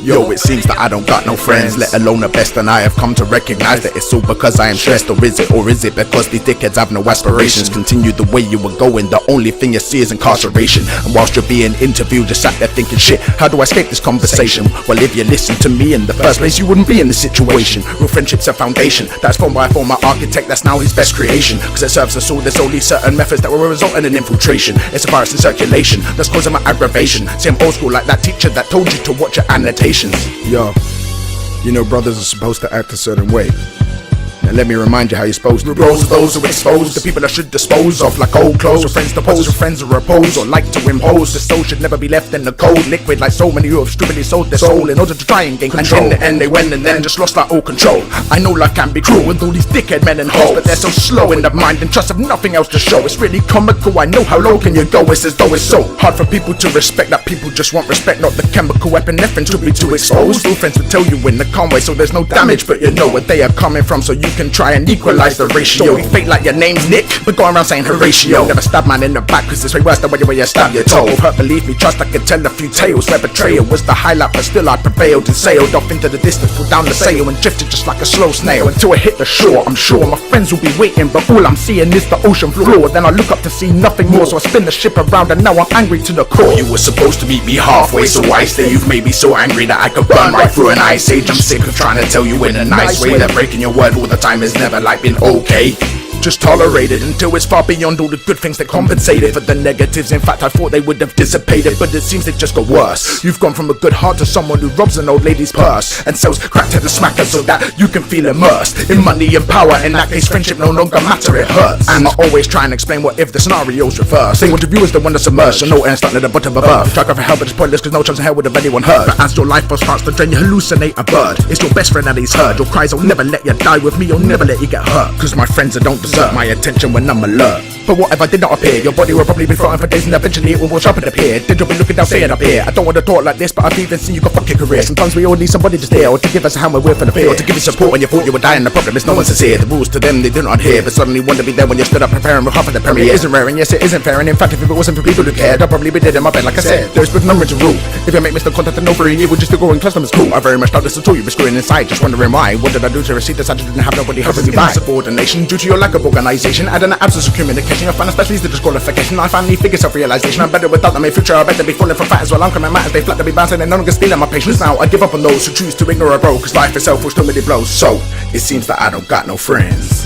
Yo, it seems that I don't got no friends, let alone the best, and I have come to recognize that it's all because I am stressed. Or is it because these dickheads have no aspirations? Continue the way you were going, the only thing you see is incarceration. And whilst you're being interviewed, just sat there thinking, shit, how do I escape this conversation? Well, if you listened to me in the first place, you wouldn't be in this situation. Real friendship's a foundation that's formed by a former architect, that's now his best creation. Cause it serves us all, there's only certain methods that will result in an infiltration. It's a virus in circulation that's causing my aggravation. See, I'm old school like that teacher that told you to watch your annotations. Yo, you know brothers are supposed to act a certain way. Now let me remind you how you're supposed to. Bros are those who expose the people I should dispose of, like old clothes. Or friends to pose, or friends to repose, or like to impose. The soul should never be left in the cold liquid, like so many who have stupidly sold their soul in order to try and gain control. And in the end they went and then just lost like all control. I know life can be cruel with all these dickhead men and hoes, but they're so slow in the mind and trust have nothing else to show. It's really comical, I know how low can you go. It's as though it's so hard for people to respect that people just want respect, not the chemical epinephrine to be too exposed. All friends will tell you in the calm way so there's no damage, but you know where they are coming from, so you can try and equalize the ratio. You fake like your name's Nick, but go around saying Horatio. Never stab man in the back, cause it's way worse than when you stab your toe. Hurt, believe me, trust I can tell a few tales where betrayal was the highlight, but still I prevailed and sailed off into the distance, pulled down the sail and drifted just like a slow snail until I hit the shore. I'm sure my friends will be waiting, but all I'm seeing is the ocean floor. Then I look up to see nothing more, so I spin the ship around and now I'm angry to the core. You were supposed to meet me halfway, so why stay? You've made me so angry that I could burn right through an ice age. I'm sick of trying to tell you in a nice way that breaking your word all the time is never like been okay. Just tolerate it until it's far beyond all the good things that compensated for the negatives. In fact, I thought they would have dissipated, but it seems they just got worse. You've gone from a good heart to someone who robs an old lady's purse and sells crack to the smacker so that you can feel immersed in money and power. In that case, friendship no longer matter, it hurts. And I always try and explain what if the scenario's reversed. Say what of you is the one that's immersed, so no air starting at the bottom above. Try for help, but it's pointless cause no chance in hell would have anyone heard. But as your life force starts to drain, you hallucinate a bird. It's your best friend that he's heard. Your cries will never let you die. With me, you'll never let you get hurt, cause my friends don't deserve my attention when I'm alert. But what if I did not appear? Your body will probably be frozen for days and eventually it will wash up and appear. Then you'll be looking down saying up here, I don't want to talk like this, but I've even seen you got fuck your career. Sometimes we all need somebody to steer, or to give us a hand when we're for the fear, or to give you support when you thought you were dying. The problem is no one's sincere. The rules to them they do not adhere, but suddenly want to be there when you stood up preparing with half of the premiere. It isn't rare, and yes it isn't fair, and in fact if it wasn't for people who cared, I'd probably be dead in my bed like I said. There's but number to rule. If you make Mr. Contact and over you would just go and customers cool. I very much doubt this at all. You were screwing inside, just wondering why. What did I do to receive this? I just didn't have nobody helping me by. Subordination due to your lack of organization and an absence of communication. You'll find especially the disqualification. I finally figure self-realization. I'm better without them in future. I better be falling for fat as well. I'm coming matters. They flat to be bouncing and no longer stealing my patience. Now I give up on those who choose to ignore a bro, cause life itself will still many blows. So it seems that I don't got no friends.